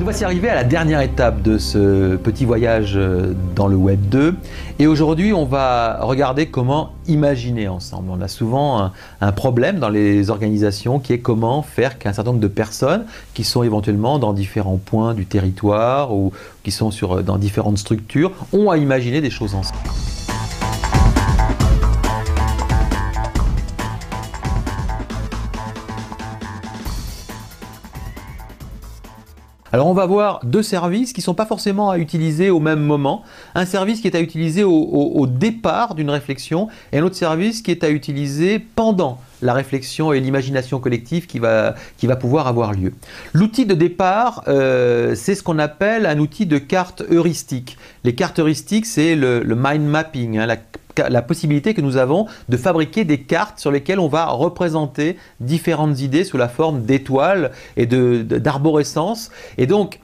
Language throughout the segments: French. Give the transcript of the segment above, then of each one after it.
voici arrivés à la dernière étape de ce petit voyage dans le Web 2 et aujourd'hui on va regarder comment imaginer ensemble. On a souvent un problème dans les organisations qui est comment faire qu'un certain nombre de personnes qui sont éventuellement dans différents points du territoire ou qui sont dans différentes structures ont à imaginer des choses ensemble. Alors on va voir deux services qui ne sont pas forcément à utiliser au même moment. Un service qui est à utiliser au départ d'une réflexion et un autre service qui est à utiliser pendant la réflexion et l'imagination collective qui va pouvoir avoir lieu. L'outil de départ, c'est ce qu'on appelle un outil de carte heuristique. Les cartes heuristiques, c'est le mind mapping, hein, la possibilité que nous avons de fabriquer des cartes sur lesquelles on va représenter différentes idées sous la forme d'étoiles et d'arborescences. Et donc,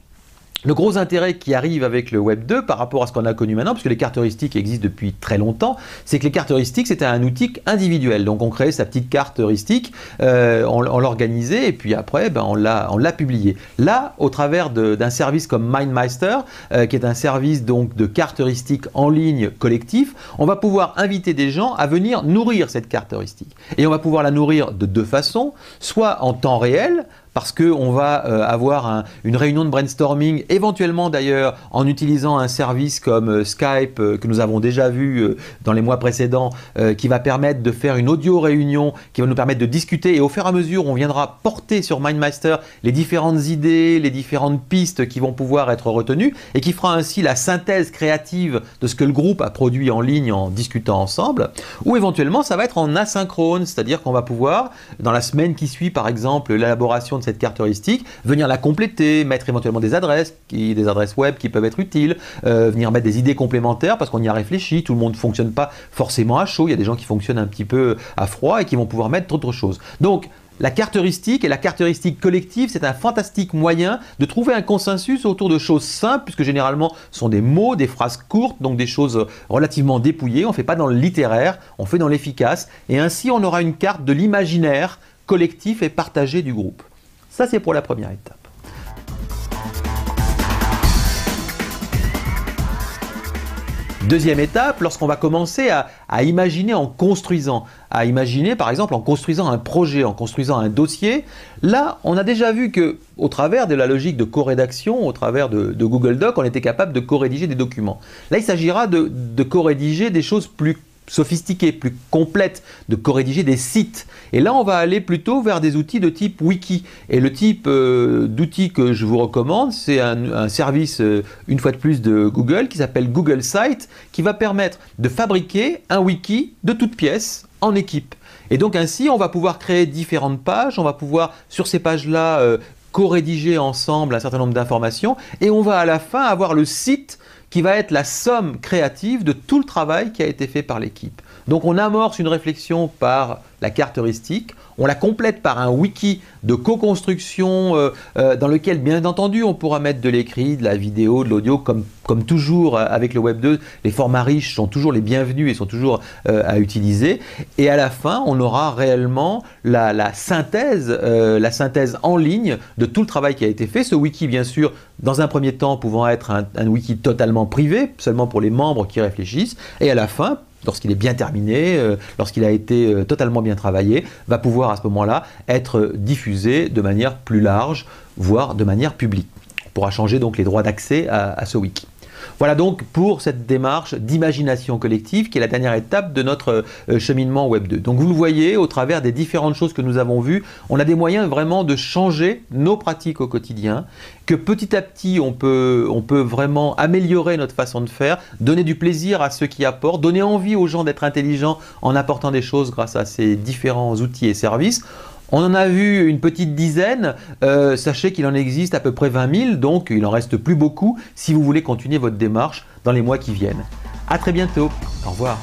le gros intérêt qui arrive avec le Web 2 par rapport à ce qu'on a connu maintenant, puisque les cartes heuristiques existent depuis très longtemps, c'est que les cartes heuristiques, c'était un outil individuel. Donc on créait sa petite carte heuristique, on l'organisait et puis après, on l'a publiée. Là, au travers d'un service comme MindMeister, qui est un service donc de cartes heuristiques en ligne collectif, on va pouvoir inviter des gens à venir nourrir cette carte heuristique. Et on va pouvoir la nourrir de deux façons, soit en temps réel, parce qu'on va avoir une réunion de brainstorming, éventuellement d'ailleurs en utilisant un service comme Skype que nous avons déjà vu dans les mois précédents, qui va permettre de faire une audio réunion, qui va nous permettre de discuter et au fur et à mesure on viendra porter sur MindMeister les différentes idées, les différentes pistes qui vont pouvoir être retenues et qui fera ainsi la synthèse créative de ce que le groupe a produit en ligne en discutant ensemble. Ou éventuellement ça va être en asynchrone, c'est-à-dire qu'on va pouvoir, dans la semaine qui suit par exemple l'élaboration de cette carte heuristique, venir la compléter, mettre éventuellement des adresses web qui peuvent être utiles, venir mettre des idées complémentaires parce qu'on y a réfléchi, tout le monde ne fonctionne pas forcément à chaud, il y a des gens qui fonctionnent un petit peu à froid et qui vont pouvoir mettre autre chose. Donc, la carte heuristique et la carte heuristique collective, c'est un fantastique moyen de trouver un consensus autour de choses simples, puisque généralement ce sont des mots, des phrases courtes, donc des choses relativement dépouillées. On ne fait pas dans le littéraire, on fait dans l'efficace. Et ainsi, on aura une carte de l'imaginaire collectif et partagé du groupe. Ça, c'est pour la première étape. Deuxième étape, lorsqu'on va commencer à imaginer en construisant, à imaginer par exemple en construisant un projet, en construisant un dossier, là on a déjà vu que au travers de la logique de co-rédaction, au travers de Google Docs, on était capable de co-rédiger des documents. Là il s'agira de co-rédiger des choses plus sophistiquées, plus complètes, de co-rédiger des sites. Et là, on va aller plutôt vers des outils de type wiki. Et le type d'outil que je vous recommande, c'est un service, une fois de plus, de Google, qui s'appelle Google Site, qui va permettre de fabriquer un wiki de toutes pièces en équipe. Et donc ainsi, on va pouvoir créer différentes pages, on va pouvoir, sur ces pages-là, co-rédiger ensemble un certain nombre d'informations, et on va à la fin avoir le site qui va être la somme créative de tout le travail qui a été fait par l'équipe. Donc on amorce une réflexion par la carte heuristique, on la complète par un wiki de co-construction dans lequel bien entendu on pourra mettre de l'écrit, de la vidéo, de l'audio comme toujours avec le Web 2, les formats riches sont toujours les bienvenus et sont toujours à utiliser. Et à la fin, on aura réellement la synthèse en ligne de tout le travail qui a été fait. Ce wiki, bien sûr, dans un premier temps, pouvant être un wiki totalement privé, seulement pour les membres qui réfléchissent. Et à la fin, lorsqu'il est bien terminé, lorsqu'il a été totalement bien travaillé, va pouvoir à ce moment-là être diffusé de manière plus large, voire de manière publique. On pourra changer donc les droits d'accès à ce wiki. Voilà donc pour cette démarche d'imagination collective qui est la dernière étape de notre cheminement Web 2. Donc vous le voyez, au travers des différentes choses que nous avons vues, on a des moyens vraiment de changer nos pratiques au quotidien, que petit à petit on peut vraiment améliorer notre façon de faire, donner du plaisir à ceux qui apportent, donner envie aux gens d'être intelligents en apportant des choses grâce à ces différents outils et services. On en a vu une petite dizaine, sachez qu'il en existe à peu près 20 000, donc il n'en reste plus beaucoup si vous voulez continuer votre démarche dans les mois qui viennent. À très bientôt, au revoir.